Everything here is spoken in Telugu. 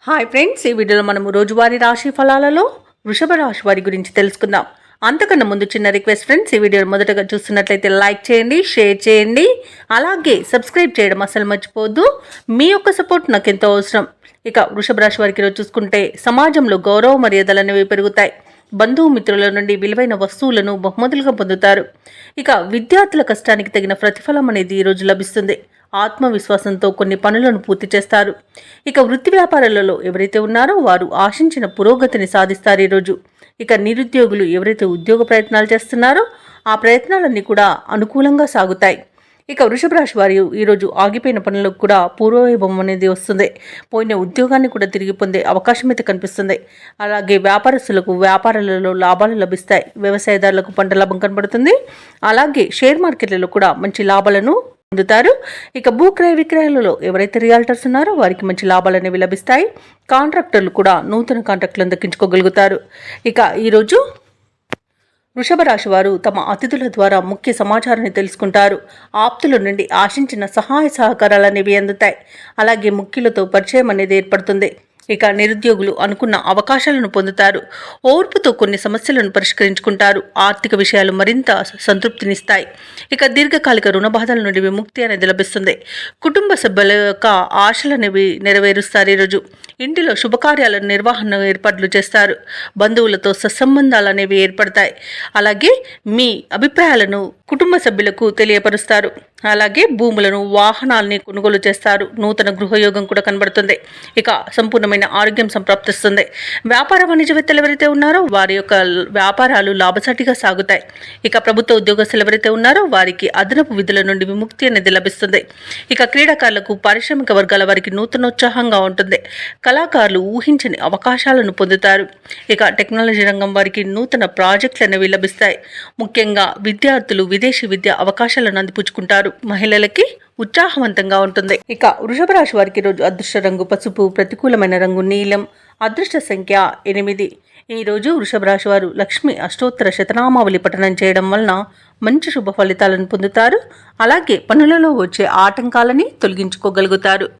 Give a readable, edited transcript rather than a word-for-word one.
హాయ్ ఫ్రెండ్స్, ఈ వీడియోలో మనము రోజువారీ రాశి ఫలాలలో వృషభ రాశి వారి గురించి తెలుసుకుందాం. అంతకన్నా ముందు చిన్న రిక్వెస్ట్ ఫ్రెండ్స్, ఈ వీడియోని మొదటగా చూస్తున్నట్లయితే లైక్ చేయండి, షేర్ చేయండి, అలాగే సబ్స్క్రైబ్ చేయడం అసలు మర్చిపోవద్దు. మీ యొక్క సపోర్ట్ నాకు ఎంతో అవసరం. ఇక వృషభ రాశి వారికి ఈరోజు చూసుకుంటే సమాజంలో గౌరవ మర్యాదలు అనేవి పెరుగుతాయి. బంధుమిత్రుల నుండి విలువైన వస్తువులను బహుమతులుగా పొందుతారు. ఇక విద్యార్థుల కష్టానికి తగిన ప్రతిఫలం అనేది ఈరోజు లభిస్తుంది. ఆత్మవిశ్వాసంతో కొన్ని పనులను పూర్తి చేస్తారు. ఇక వృత్తి వ్యాపారాలలో ఎవరైతే ఉన్నారో వారు ఆశించిన పురోగతిని సాధిస్తారు ఈరోజు. ఇక నిరుద్యోగులు ఎవరైతే ఉద్యోగ ప్రయత్నాలు చేస్తున్నారో ఆ ప్రయత్నాలన్నీ కూడా అనుకూలంగా సాగుతాయి. ఇక వృషభ రాశి వారి ఈరోజు ఆగిపోయిన పనులకు కూడా పూర్వవైభవం అనేది వస్తుంది. పోయిన ఉద్యోగాన్ని కూడా తిరిగి పొందే అవకాశం అయితే కనిపిస్తుంది. అలాగే వ్యాపారస్తులకు వ్యాపారాలలో లాభాలు లభిస్తాయి. వ్యవసాయదారులకు పంట లాభం కనబడుతుంది. అలాగే షేర్ మార్కెట్లలో కూడా మంచి లాభాలను పొందుతారు. ఇక భూక్రయ విక్రయాలలో ఎవరైతే రియాల్టర్స్ ఉన్నారో వారికి మంచి లాభాలు అనేవి లభిస్తాయి. కాంట్రాక్టర్లు కూడా నూతన కాంట్రాక్టులను దక్కించుకోగలుగుతారు. ఇక ఈరోజు వృషభ రాశి వారు తమ అతిథుల ద్వారా ముఖ్య సమాచారాన్ని తెలుసుకుంటారు. ఆప్తుల నుండి ఆశించిన సహాయ సహకారాలు అనేవి అందుతాయి. అలాగే ముఖ్యులతో పరిచయం అనేది ఏర్పడుతుంది. ఇక నిరుద్యోగులు అనుకున్న అవకాశాలను పొందుతారు. ఓర్పుతో కొన్ని సమస్యలను పరిష్కరించుకుంటారు. ఆర్థిక విషయాలు మరింత సంతృప్తినిస్తాయి. ఇక దీర్ఘకాలిక రుణ బాధల నుండి విముక్తి అనేది లభిస్తుంది. కుటుంబ సభ్యుల యొక్క ఆశలు అనేవి నెరవేరుస్తారు. ఈరోజు ఇంటిలో శుభకార్యాల నిర్వహణ ఏర్పాట్లు చేస్తారు. బంధువులతో సత్సంబంధాలు అనేవి ఏర్పడతాయి. అలాగే మీ అభిప్రాయాలను కుటుంబ సభ్యులకు తెలియపరుస్తారు. అలాగే భూములను వాహనాలని కొనుగోలు చేస్తారు. నూతన గృహయోగం కూడా కనబడుతుంది. ఇక సంపూర్ణమైన ఆరోగ్యం సంప్రాప్తిస్తుంది. వ్యాపార వాణిజ్యవేత్తలు ఎవరైతే ఉన్నారో వారి యొక్క వ్యాపారాలు లాభసాటిగా సాగుతాయి. ఇక ప్రభుత్వ ఉద్యోగస్తులు ఎవరైతే ఉన్నారో వారికి అదనపు విధుల నుండి విముక్తి అనేది లభిస్తుంది. ఇక క్రీడాకారులకు పారిశ్రామిక వర్గాల వారికి నూతనోత్సాహంగా ఉంటుంది. కళాకారులు ఊహించని అవకాశాలను పొందుతారు. ఇక టెక్నాలజీ రంగం వారికి నూతన ప్రాజెక్టులు అనేవి లభిస్తాయి. ముఖ్యంగా విద్యార్థులు విదేశీ విద్య అవకాశాలను అందిపుచ్చుకుంటారు. మహిళలకి ఉత్సాహవంతంగా ఉంటుంది. ఇక వృషభ రాశి వారికి రోజు అదృష్ట రంగు పసుపు, ప్రతికూలమైన రంగు నీలం, అదృష్ట సంఖ్య 8. ఈరోజు వృషభ రాశి వారు లక్ష్మి అష్టోత్తర శతనామావళి పఠనం చేయడం వలన మంచి శుభ ఫలితాలను పొందుతారు. అలాగే పనులలో వచ్చే ఆటంకాలని తొలగించుకోగలుగుతారు.